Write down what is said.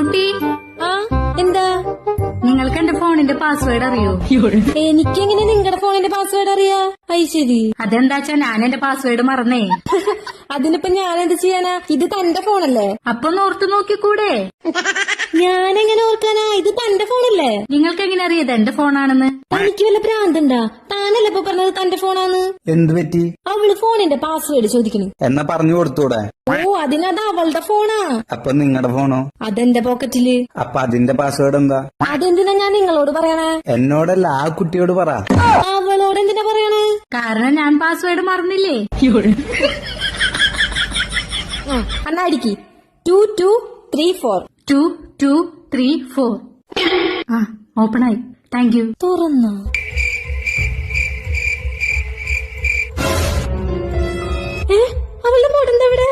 അമ്മൂട്ടി. ആ എന്താ? നിങ്ങൾക്ക് എന്റെ ഫോണിന്റെ പാസ്വേഡ് അറിയോ? എനിക്കെങ്ങനെ നിങ്ങളുടെ ഫോണിന്റെ പാസ്വേഡ് അറിയാ? ശരി. അതെന്താച്ചാ ഞാൻ എന്റെ പാസ്വേഡ് മറന്നേ. അതിനിപ്പോ ഞാൻ എന്ത് ചെയ്യാനാ? ഇത് തന്റെ ഫോണല്ലേ? അപ്പൊ ഓർത്തു നോക്കിക്കൂടെ? ഞാനെങ്ങനെ ഓർക്കാനാ? ഇത് തന്റെ ഫോണല്ലേ? നിങ്ങൾക്ക് എങ്ങനെ അറിയത് എന്റെ ഫോണാണെന്ന്? എനിക്ക് വല്ല ഭ്രാന്തുണ്ടാ? താനല്ലേ ഇപ്പൊ പറഞ്ഞത് തന്റെ ഫോണാന്ന്? എന്ത് പറ്റി? അവള് ഫോണിന്റെ പാസ്വേഡ് ചോദിക്കണു. എന്നാ പറഞ്ഞു കൊടുത്തൂടെ? ഓ അതിനത് അവളുടെ ഫോണാ. അപ്പൊ നിങ്ങളുടെ ഫോണോ? അതെന്റെ പോക്കറ്റില്. അപ്പൊ അതിന്റെ പാസ്വേഡ് എന്താ? അതെന്തിനാ ഞാൻ നിങ്ങളോട് പറയണേ? എന്നോടല്ല, ആ കുട്ടിയോട് പറ. അവളോട് എന്തിനാ പറയണേ? കാരണം ഞാൻ പാസ്വേഡ് മറന്നില്ലേ. അന്നാ അടിക്ക്. 2234 2234. ആ ഓപ്പണായി. Thank you. തുറന്നോ? അവളുടെ മോഡെന്താ ഇവിടെ?